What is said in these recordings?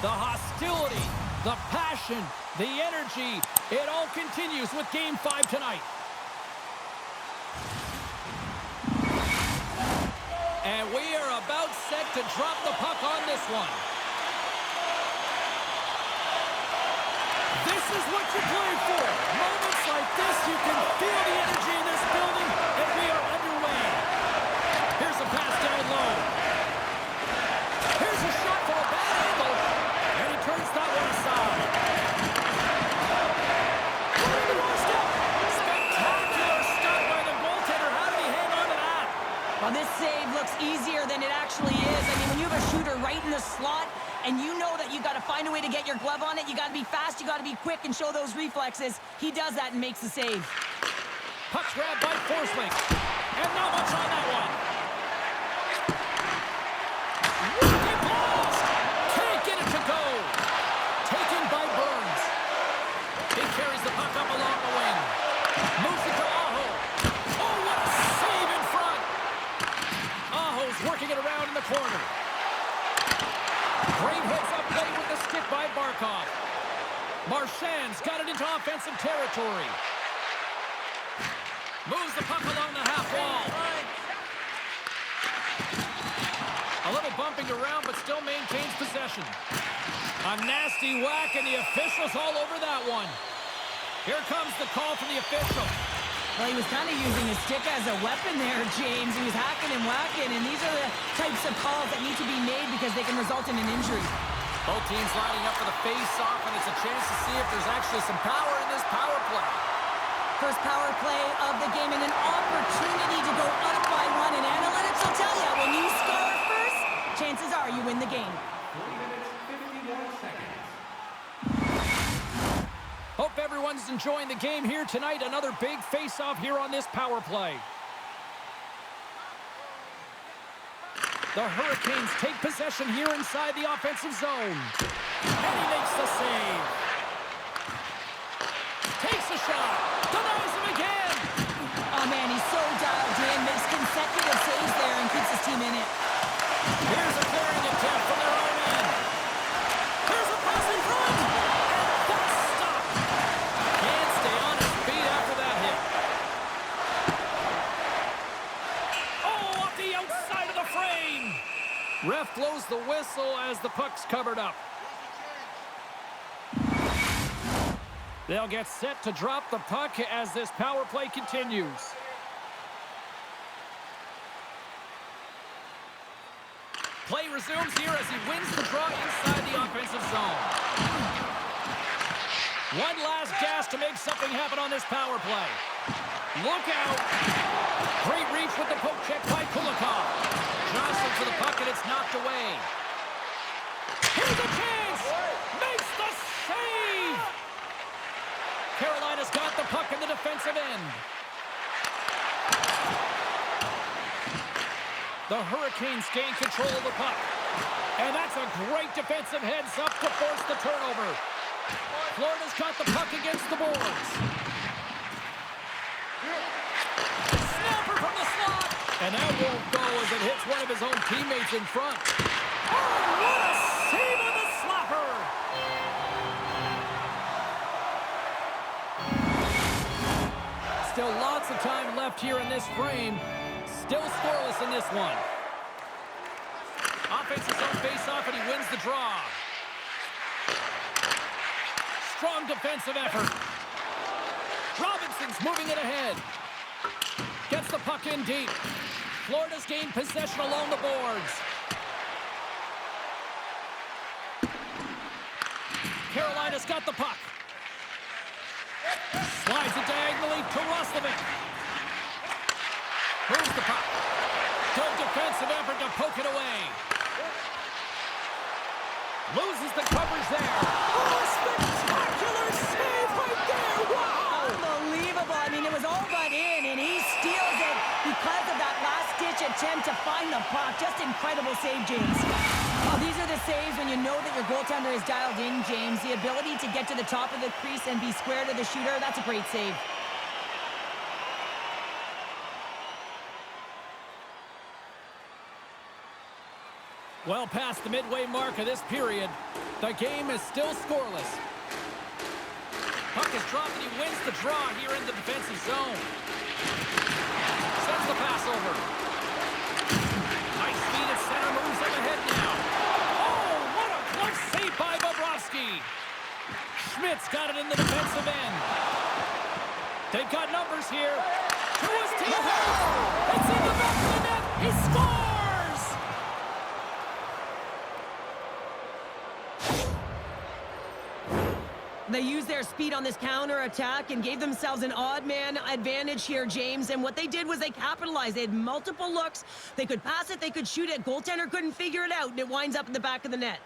The hostility, the passion, the energy, it all continues with Game 5 tonight. And we are about set to drop the puck on this one. This is what you play for. Moments like this, you can feel the energy in this building, and we are underway. Here's a pass down low. Here's a shot from a bad angle, and he turns that one aside. Running the doorstep. Spectacular stop by the goaltender. How did he hang on to that? Well, this save looks easier than it actually is. I mean, when you have a shooter right in the slot, and you know that you got to find a way to get your glove on it, you got to be fast, you got to be quick and show those reflexes. He does that and makes the save. Puck grab by Forsling. And not much on that one. He paused. Can't get it to go. Taken by Burns. He carries the puck up along the wing. Moves it to Aho. Oh, what a save in front. Aho's working it around in the corner. Great heads-up play with the stick by Barkov. Marchand's got it into offensive territory. Moves the puck along the half wall. A little bumping around, but still maintains possession. A nasty whack, and the official's all over that one. Here comes the call from the official. Well, he was kind of using his stick as a weapon there, James. He was hacking and whacking, and these are the types of calls that need to be made because they can result in an injury. Both teams lining up for the face-off, and it's a chance to see if there's actually some power in this power play. First power play of the game, and an opportunity to go up by one, and analytics will tell you, when you score first, chances are you win the game. 3 minutes, 51 seconds. Hope everyone's enjoying the game here tonight. Another big face-off here on this power play. The Hurricanes take possession here inside the offensive zone. And he makes the save. Takes a shot. Denies him again. Oh, man, he's so dialed in. Makes consecutive saves there and keeps his team in it. Here's a clearing attempt from their own end. Here's a pass in front. And that's stopped. Can't stay on his feet after that hit. Oh, off the outside of the frame. Ref blows the whistle as the puck's covered up. They'll get set to drop the puck as this power play continues. Play resumes here as he wins the draw inside the offensive zone. One last gas to make something happen on this power play. Look out. Great reach with the poke check by Kulikov. Johnson to the puck, and it's knocked away. Here's a chance. Makes the save. Carolina's got the puck in the defensive end. The Hurricanes gain control of the puck. And that's a great defensive heads-up to force the turnover. Florida's got the puck against the boards. Snapper from the slot. And that won't go as it hits one of his own teammates in front. Oh, what a save on the slapper! Still lots of time left here in this frame. Still scoreless in this one. Offensive zone face-off, and he wins the draw. Strong defensive effort. Robinson's moving it ahead. Gets the puck in deep. Florida's gained possession along the boards. Carolina's got the puck. Slides it diagonally to Roslovic. Moves the puck. Good defensive effort to poke it away. Loses the coverage there. Oh, spectacular save right there. Wow. Unbelievable. I mean, it was all but in, and he steals it because of that last-ditch attempt to find the puck. Just incredible save, James. Oh, these are the saves when you know that your goaltender is dialed in, James. The ability to get to the top of the crease and be square to the shooter, that's a great save. Well past the midway mark of this period. The game is still scoreless. Puck is dropped and he wins the draw here in the defensive zone. Sends the pass over. Nice speed at center, moves up ahead now. Oh, what a close save by Bobrovsky. Schmidt's got it in the defensive end. They've got numbers here. To his team. It's in the back of the net. He scores! They used their speed on this counter-attack and gave themselves an odd man advantage here, James. And what they did was they capitalized. They had multiple looks. They could pass it, they could shoot it. Goaltender couldn't figure it out, and it winds up in the back of the net.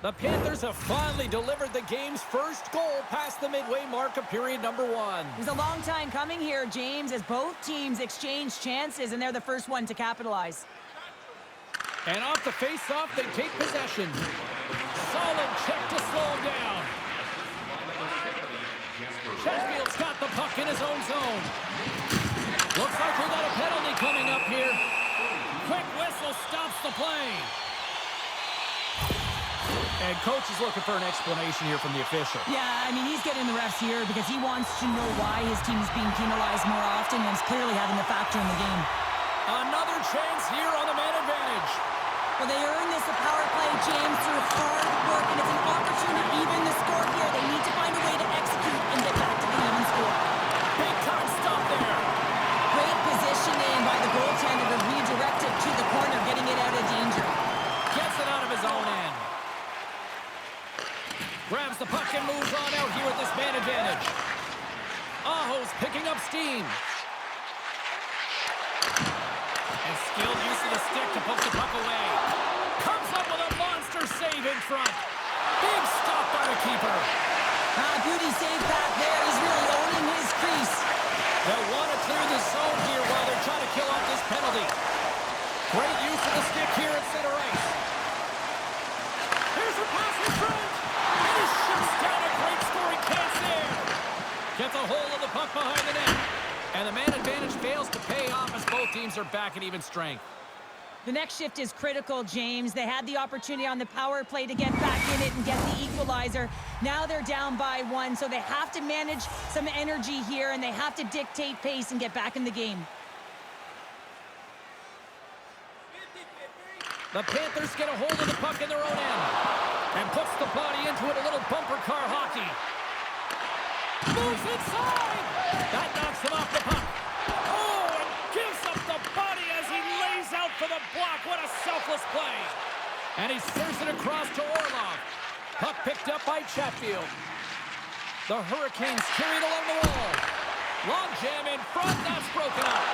The Panthers have finally delivered the game's first goal past the midway mark of period number 1. It was a long time coming here, James, as both teams exchanged chances, and they're the first one to capitalize. And off the face-off, they take possession. Solid check to slow him down. Sheffield's got the puck in his own zone. Looks like we got a penalty coming up here. Quick whistle stops the play. And coach is looking for an explanation here from the official. Yeah, I mean, he's getting the refs here because he wants to know why his team is being penalized more often, and it's clearly having a factor in the game. Another chance here on the man advantage. Well, they earn this a power play, James, through hard work, and it's an opportunity to even the score here. They need to find a way to execute and get back to the even score. Big time stop there. Great positioning by the goaltender to redirect it to the corner, getting it out of danger. Gets it out of his own end. Grabs the puck and moves on out here with this man advantage. Aho's picking up steam. And skilled use of the stick to poke the puck away. Comes up with a monster save in front. Big stop by the keeper. Beauty save back there. He's really owning his crease. They'll want to clear the zone here while they're trying to kill off this penalty. Great use of the stick here at center ice. Here's a pass in front. And he shuts down a great scoring chance there. Gets a hold of the puck behind the net. And the man advantage fails to pay off as both teams are back at even strength. The next shift is critical, James. They had the opportunity on the power play to get back in it and get the equalizer. Now they're down by 1, so they have to manage some energy here, and they have to dictate pace and get back in the game. The Panthers get a hold of the puck in their own end and puts the body into it, a little bumper car hockey. Moves inside! That knocks him off the puck. Oh, and gives up the body as he lays out for the block. What a selfless play. And he serves it across to Orlov. Puck picked up by Chatfield. The Hurricanes carried along the wall. Long jam in front, that's broken up.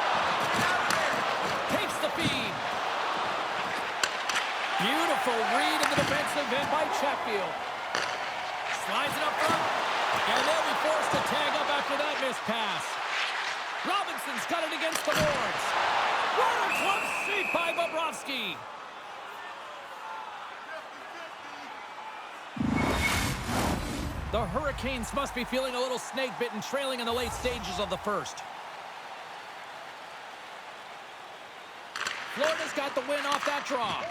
Takes the feed. Beautiful read in the defensive end by Chatfield. Slides it up front. And they'll be forced to tag up after that missed pass. Robinson's got it against the boards. What a close save by Bobrovsky. The Hurricanes must be feeling a little snake-bitten, trailing in the late stages of the first. Florida's got the win off that draw.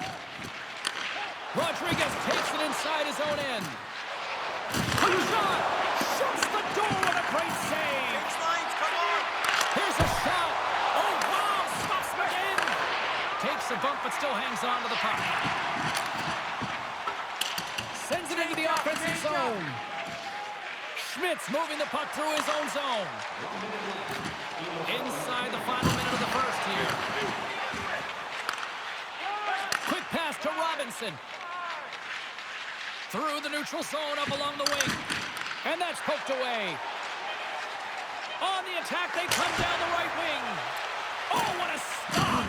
Rodriguez takes it inside his own end. Shot! Shuts the door with a great save! Here's a shot! Oh, wow! Stops him again! Takes a bump, but still hangs on to the puck. Sends it into the offensive zone. Schmidt's moving the puck through his own zone. Inside the final minute of the first here. Quick pass to Robinson. Through the neutral zone, up along the wing. And that's poked away. On the attack, they come down the right wing. Oh, what a stop!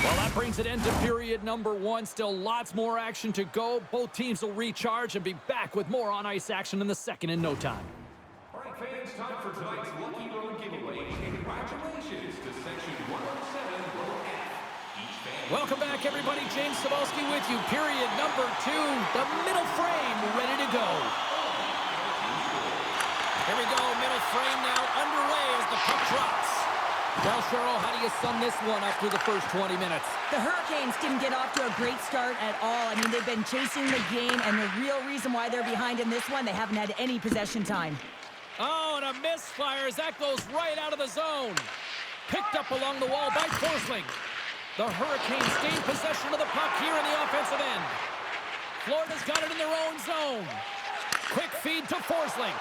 Well, that brings it into period number 1. Still lots more action to go. Both teams will recharge and be back with more on-ice action in the second in no time. All right, fans, time for tonight's Lucky Road giveaway. Congratulations to Section 107, Row F. Welcome back, everybody. James Cebulski with you. Period number 2. The middle frame ready to go. Here we go, middle frame now underway as the puck drops. Well, Cheryl, how do you sum this one up through the first 20 minutes? The Hurricanes didn't get off to a great start at all. I mean, they've been chasing the game, and the real reason why they're behind in this one, they haven't had any possession time. Oh, and a misfire as that goes right out of the zone. Picked up along the wall by Forsling. The Hurricanes gain possession of the puck here in the offensive end. Florida's got it in their own zone. Quick feed to Forsling.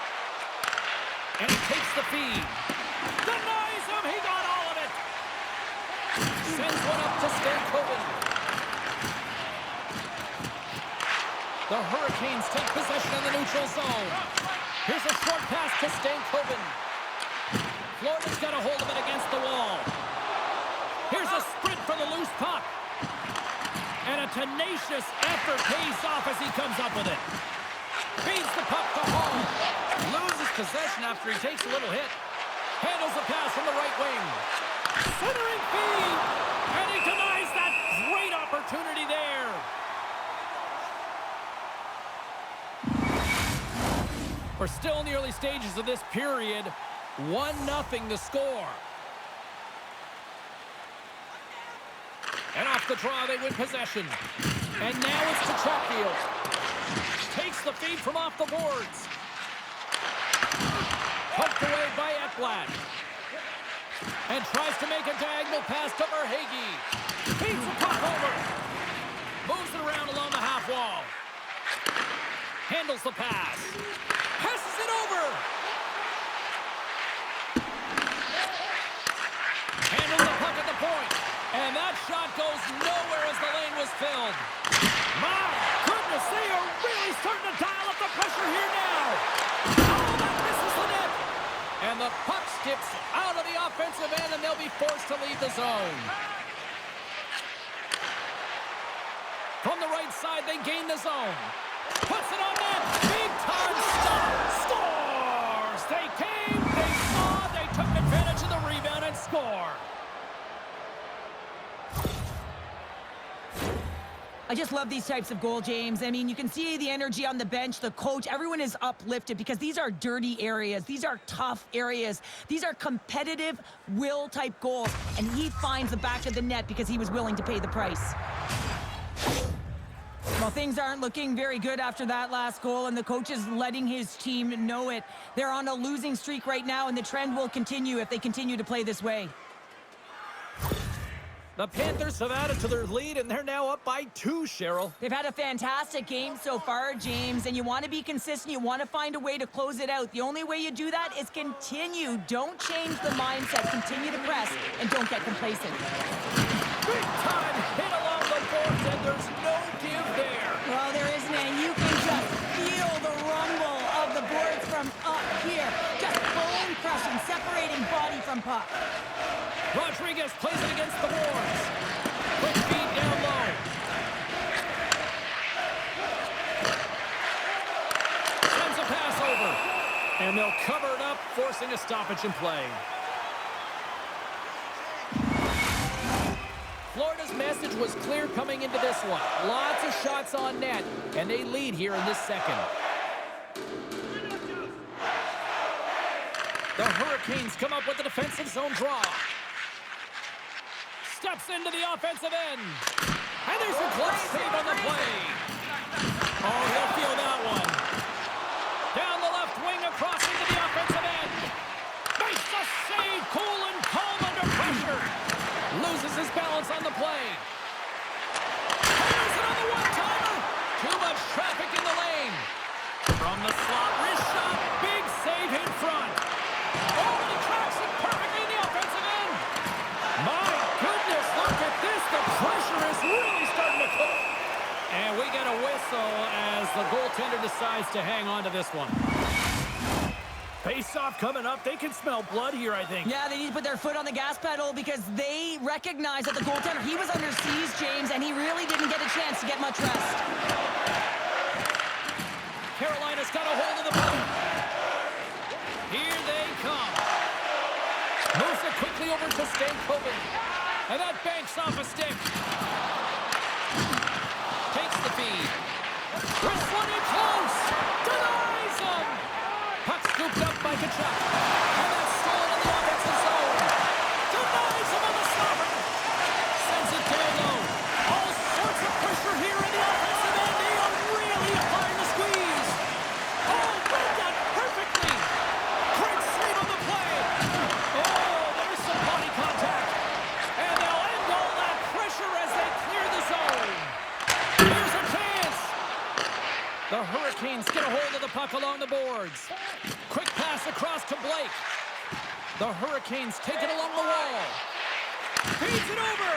And he takes the feed. Denies him! He got all of it! Sends one up to Stankoven. The Hurricanes take possession in the neutral zone. Here's a short pass to Stankoven. Florida's got a hold of it against the wall. Here's a sprint for the loose puck. And a tenacious effort pays off as he comes up with it. Feeds the puck to Hall. Loses possession after he takes a little hit. Handles the pass from the right wing. Centering feed. And he denies that great opportunity there. We're still in the early stages of this period. 1-0 the score. And off the draw, they win possession. And now it's to Chatfield. Takes the feed from off the boards. Poked away by Ekblad. And tries to make a diagonal pass to Verhaeghe. Feeds the puck over. Moves it around along the half wall. Handles the pass. Passes it over. Handles the puck at the point. And that shot goes nowhere as the lane was filled. My goodness, they are really starting to dial up the pressure here now. Oh, that misses the net. And the puck skips out of the offensive end, and they'll be forced to leave the zone. From the right side, they gain the zone. Puts it on net. Big time stop. Scores! They came, they saw, they took advantage of the rebound and score. I just love these types of goal, James. I mean, you can see the energy on the bench, the coach, everyone is uplifted because these are dirty areas. These are tough areas. These are competitive will-type goals, and he finds the back of the net because he was willing to pay the price. Well, things aren't looking very good after that last goal, and the coach is letting his team know it. They're on a losing streak right now, and the trend will continue if they continue to play this way. The Panthers have added to their lead, and they're now up by 2, Cheryl. They've had a fantastic game so far, James, and you want to be consistent. You want to find a way to close it out. The only way you do that is continue. Don't change the mindset. Continue to press, and don't get complacent. Big time hit along the boards, and there's no give there. Well, there isn't, and you can just feel the rumble of the boards from up here. Just bone crushing, separating body from puck. Rodriguez plays it against the boards. Quick feed down low. Sends a pass over. And they'll cover it up, forcing a stoppage in play. Florida's message was clear coming into this one. Lots of shots on net, and they lead here in this second. The Hurricanes come up with a defensive zone draw. Steps into the offensive end. And there's a glove save on the play. Oh, he'll feel that one. Down the left wing, across into the offensive end. Makes the save, cool and calm under pressure. Loses his balance on the play. Fires it on the one-timer. Too much traffic in the lane. From the slot, wrist shot, big save in front. Oh, and he tracks it perfectly in the offensive end. My goodness, look at this. The pressure is really starting to cook. And we get a whistle as the goaltender decides to hang on to this one. Face-off coming up. They can smell blood here, I think. Yeah, they need to put their foot on the gas pedal because they recognize that the goaltender, he was under siege, James, and he really didn't get a chance to get much rest. Carolina's got a hold of the puck. Here they come. Moves it quickly over to Stankoven. And that banks off a stick. Takes the feed. Wrist one in close. Denies him. Puck scooped up by by Kachuk. And that's stolen in the offensive zone. Denies him on the stopper. Sends it down low. All sorts of pressure here in the offensive end. They are really applying the squeeze. Oh, read that perfectly. Great save on the play. Oh, there's some body contact. And they'll end all that pressure as they clear the zone. Here's a chance. The Hurricanes get a hold of the puck along the boards. Quick pass across to Blake. The Hurricanes take it along the wall. Feeds it over.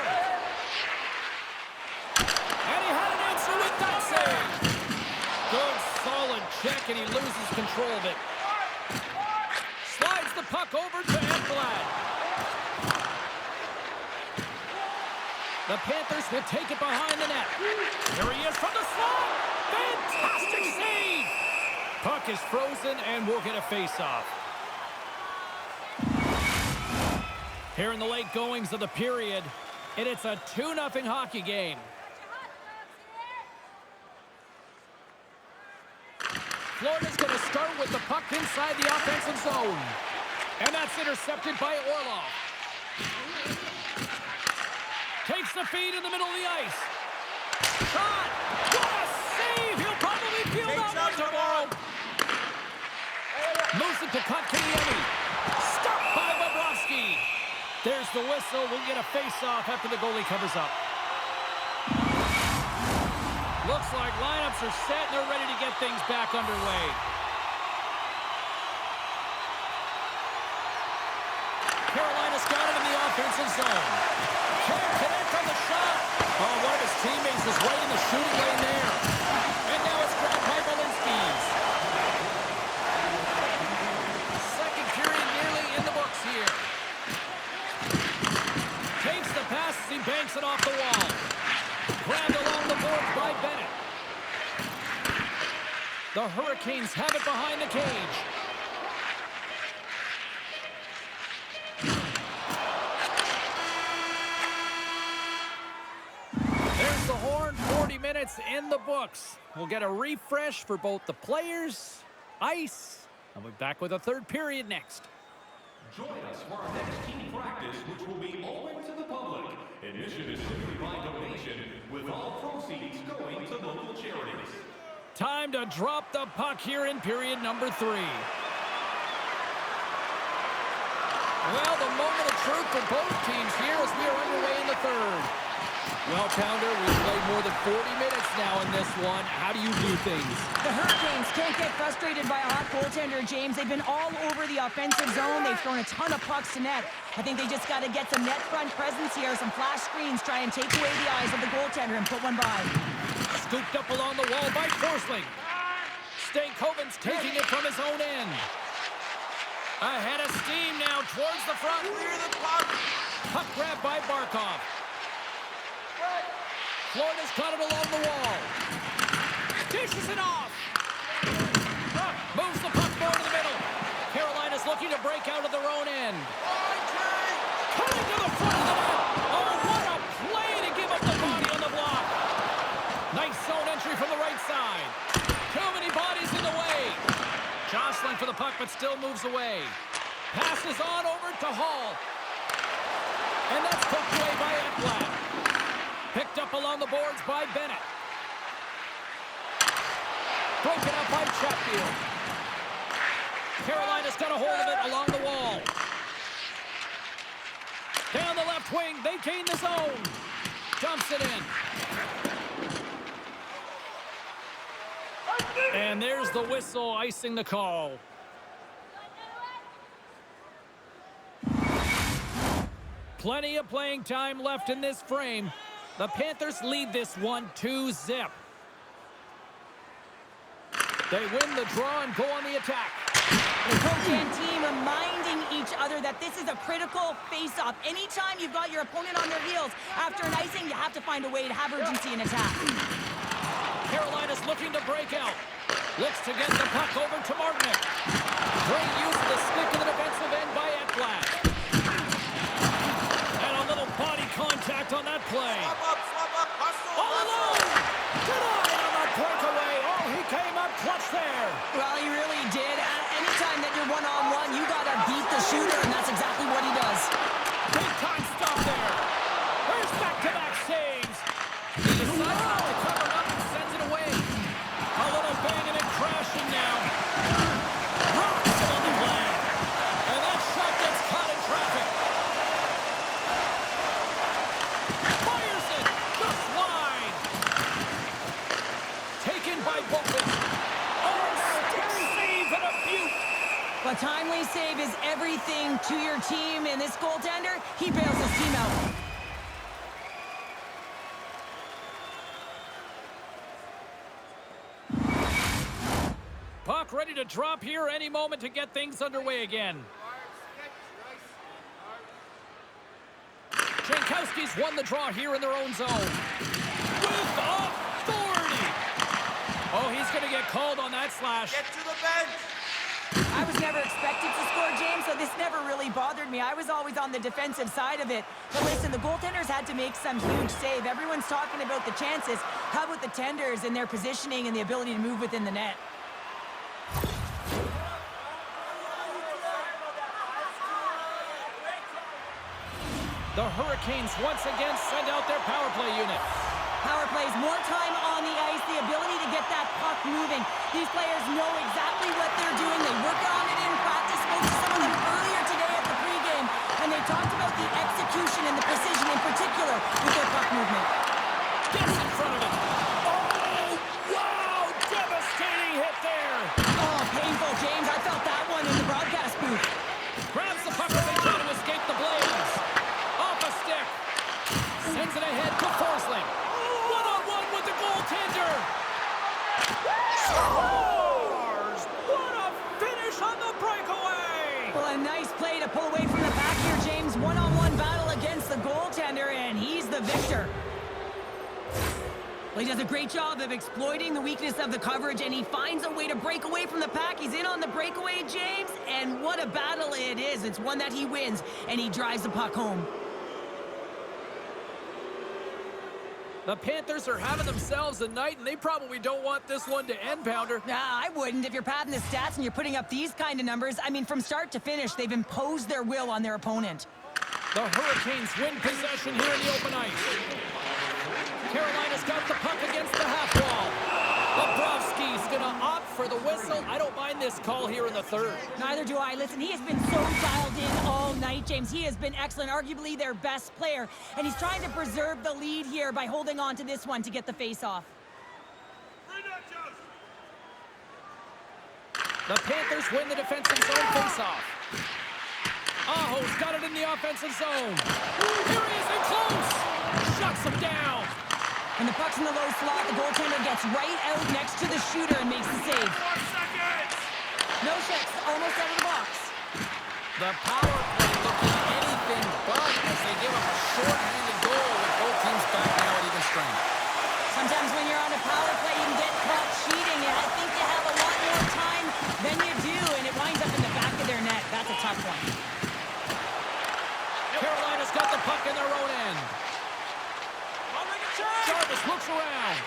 And he had an answer with that save. Good, solid check, and he loses control of it. Slides the puck over to Ekblad. The Panthers will take it behind the net. Here he is from the slot. Fantastic save. Puck is frozen, and we'll get a face-off. Here in the late goings of the period, and it's a 2-0 hockey game. Florida's going to start with the puck inside the offensive zone. And that's intercepted by Orlov. Takes the feed in the middle of the ice. Shot! What a save! He'll probably feel that one tomorrow. Moves it to Kotkaniemi. Stopped by Bobrovsky. There's the whistle. We'll get a face-off after the goalie covers up. Looks like lineups are set and they're ready to get things back underway. Carolina's got it in the offensive zone. Can't connect on the shot. Oh, one of his teammates is right in the shooting lane there. And now it's grabbed by Walensky's. Second period nearly in the books here. Takes the pass as he banks it off the wall. Grabbed along the boards by Bennett. The Hurricanes have it behind the cage. There's the horn. 40 minutes in the books. We'll get a refresh for both the players, ice, and we'll be back with a third period next. Join us for our next team practice, which will be open to the public. Admission is simply by donation, with all proceeds going to local charities. Time to drop the puck here in period number 3. Well, the moment of truth for both teams here as we are underway in the third. Well, Pounder, we've played more than 40 minutes now in this one. How do you view things? The Hurricanes can't get frustrated by a hot goaltender, James. They've been all over the offensive zone. They've thrown a ton of pucks to net. I think they just got to get some net front presence here, some flash screens, try and take away the eyes of the goaltender and put one by. Scooped up along the wall by Forsling. Stankoven's taking it from his own end. Ahead of steam now towards the front. Clear the puck. Puck grab by Barkov. Florida's got it along the wall. Dishes it off. Moves the puck more to the middle. Carolina's looking to break out of their own end. Coming to the front of the net. Oh, what a play to give up the body on the block. Nice zone entry from the right side. Too many bodies in the way. Jostling for the puck, but still moves away. Passes on over to Hall. And that's poked away by Ekblad. Picked up along the boards by Bennett. Broken up by Chatfield. Carolina's got a hold of it along the wall. Down the left wing, they gain the zone. Dumps it in. And there's the whistle icing the call. Plenty of playing time left in this frame. The Panthers lead this one 2-0. They win the draw and go on the attack. The coach and team reminding each other that this is a critical face-off. Anytime you've got your opponent on their heels after an icing, you have to find a way to have urgency in attack. Carolina's looking to break out. Looks to get the puck over to Martinic. Great use of the stick in the defensive end by Ekblad. And a little body contact on that play. All alone! Denied on that breakaway. Oh, he came up clutch there. Well, he really did. Anytime that you're one-on-one you gotta beat the shooter, and that's exactly what he does. Big time stop there. There's back-to-back saves. He decides not to cover up and sends it away. A little banging and crashing now. Rocks it on the play. And that shot gets caught in traffic. Fires it just wide. Taken by Bolton. Oh, stick save and a beaut. A timely save is everything to your team, and this goaltender, he bails his team out. Puck ready to drop here any moment to get things underway again. Jankowski's won the draw here in their own zone. With authority. Oh, he's going to get called on that slash. Get to the bench! I was never expected to score, James, so this never really bothered me. I was always on the defensive side of it. But listen, the goaltenders had to make some huge save. Everyone's talking about the chances. How about the tenders and their positioning and the ability to move within the net? The Hurricanes once again send out their power play unit. Power plays, more time on the ice, the ability to get that puck moving. These players know exactly what they're doing. They work on it in practice. Spoke to some of them earlier today at the pregame, and they talked about the execution and the precision in particular with their puck movement. Gets in front of it. Oh, wow! Devastating hit there. Oh, painful, James. I felt that one in the broadcast booth. Grabs the puck as they try to escape the blades. Off a stick. Sends it ahead to Forsling. One-on-one with the goaltender. Scores! What a finish on the breakaway! Well, a nice play to pull away from the back here, James. One-on-one battle against the goaltender, and he's the victor. Well, he does a great job of exploiting the weakness of the coverage, and he finds a way to break away from the pack. He's in on the breakaway, James, and what a battle it is. It's one that he wins, and he drives the puck home. The Panthers are having themselves a night, and they probably don't want this one to end, Pounder. Nah, I wouldn't. If you're padding the stats and you're putting up these kind of numbers, I mean, from start to finish, they've imposed their will on their opponent. The Hurricanes win possession here in the open ice. Carolina's got the puck against the half wall. Bobrovsky's going to opt for the whistle. I don't mind this call here in the third. Neither do I. Listen, he has been so dialed in all night, James. He has been excellent, arguably their best player. And he's trying to preserve the lead here by holding on to this one to get the face-off. The Panthers win the defensive zone face-off. Aho's got it in the offensive zone. Here he is in close. Shuts him down. When the puck's in the low slot, the goaltender gets right out next to the shooter and makes the save. 4 seconds! No checks, almost out of the box. The power play looking anything but as they give up a short-handed goal with both teams back now at even strength. Sometimes when you're on a power play, you can get caught cheating, and I think you have a lot more time than you do, and it winds up in the back of their net. That's a tough one. Carolina's got the puck in their own end. Jarvis looks around.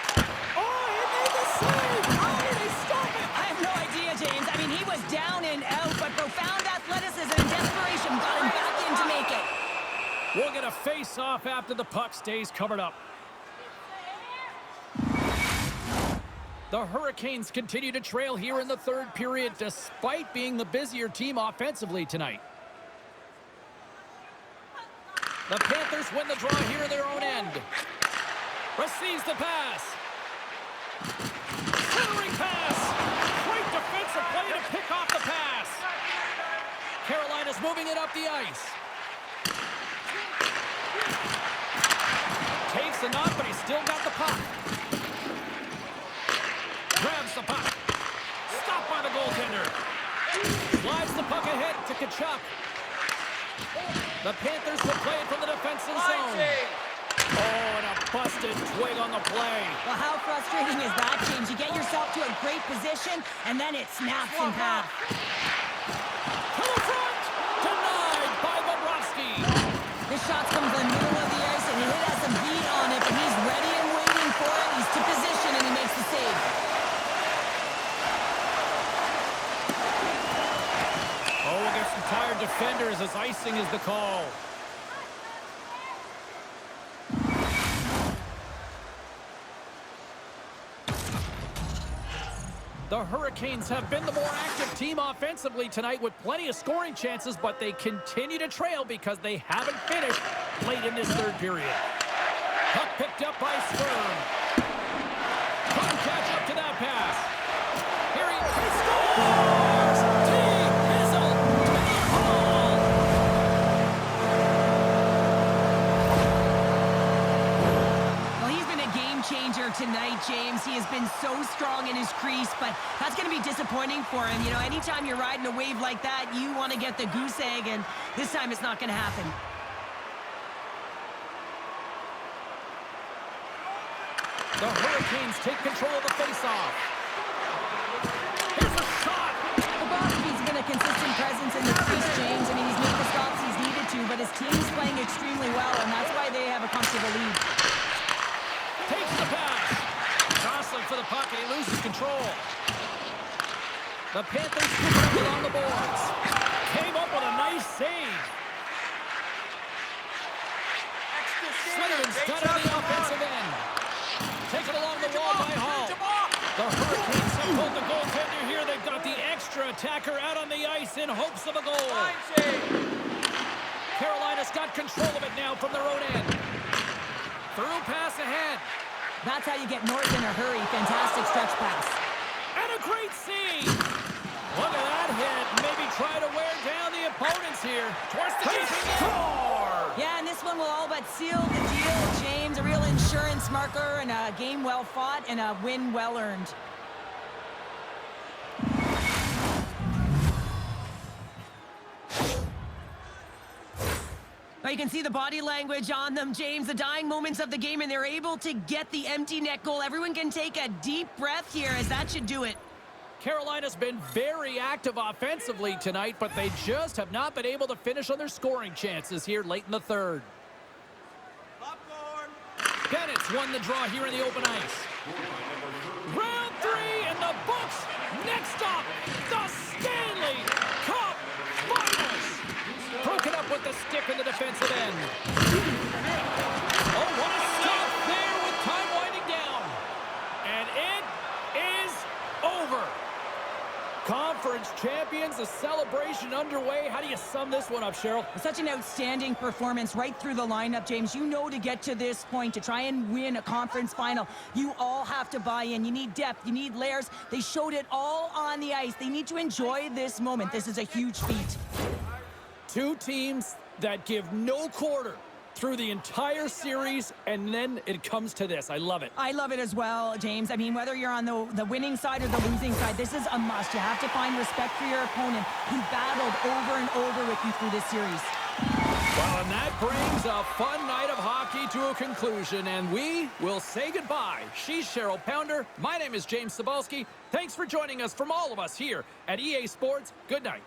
Oh, he made the save! How did he stop it? I have no idea, James. I mean, he was down and out, but profound athleticism and desperation got him back in to make it. We'll get a face-off after the puck stays covered up. The Hurricanes continue to trail here in the third period despite being the busier team offensively tonight. The Panthers win the draw here in their own end. Receives the pass. Centering pass. Great defensive play to pick off the pass. Carolina's moving it up the ice. Takes the knock, but he's still got the puck. Grabs the puck. Stopped by the goaltender. Slides the puck ahead to Tkachuk. The Panthers will play it from the defensive zone. Oh, and a busted twig on the play. Well, how frustrating is that, James? You get yourself to a great position, and then it snaps in half. To the front! Denied by Bobrovsky. This shot's coming from the middle of the ice, and he has some beat on it, but he's ready and waiting for it. He's to position, and he makes the save. Oh, we'll get some tired defenders as icing is the call. The Hurricanes have been the more active team offensively tonight with plenty of scoring chances, but they continue to trail because they haven't finished late in this third period. Puck picked up by Sperm. Couldn't catch up to that pass. Here he scores! T-Hizzle to the hole! Well, he's been a game changer tonight, James. He has been so strong in his crease, but that's going to be disappointing for him. You know, anytime you're riding a wave like that, you want to get the goose egg, and this time it's not going to happen. The Hurricanes take control of the faceoff. Here's a shot! Bobrovsky's been a consistent presence in the crease, James. I mean, he's made the stops he's needed to, but his team's playing extremely well, and that's why they have a comfortable lead. Takes the pass. Jostling for the puck, and he loses control. The Panthers scoop it up along the boards. Came up with a nice save. Slingerland's got it on the offensive end. Taken along the wall by Hall. The Hurricanes have pulled the goaltender here. They've got the extra attacker out on the ice in hopes of a goal. Carolina's got control of it now from their own end. Through pass ahead. That's how you get north in a hurry. Fantastic stretch pass. And a great save. Look at that hit. Maybe try to wear down the opponents here. Towards the score. Yeah, and this one will all but seal the deal, James. A real insurance marker and a game well fought and a win well earned. Now you can see the body language on them, James. The dying moments of the game, and they're able to get the empty net goal. Everyone can take a deep breath here, as that should do it. Carolina's been very active offensively tonight, but they just have not been able to finish on their scoring chances here late in the third. Popcorn. Bennett's won the draw here in the open ice. Round 3 in the books. Next up, the Stanley Cup Finals. Broken up with the stick in the defensive end. Oh, what a stop there with time winding down. And it is over. Conference champions, the celebration underway. How do you sum this one up, Cheryl? Such an outstanding performance right through the lineup, James. You know, to get to this point, to try and win a conference final, you all have to buy in. You need depth. You need layers. They showed it all on the ice. They need to enjoy this moment. This is a huge feat. Two teams that give no quarter through the entire series, and then it comes to this. I love it. I love it as well, James. I mean, whether you're on the winning side or the losing side, this is a must. You have to find respect for your opponent who battled over and over with you through this series. Well, and that brings a fun night of hockey to a conclusion, and we will say goodbye. She's Cheryl Pounder. My name is James Cybulski. Thanks for joining us from all of us here at EA Sports. Good night.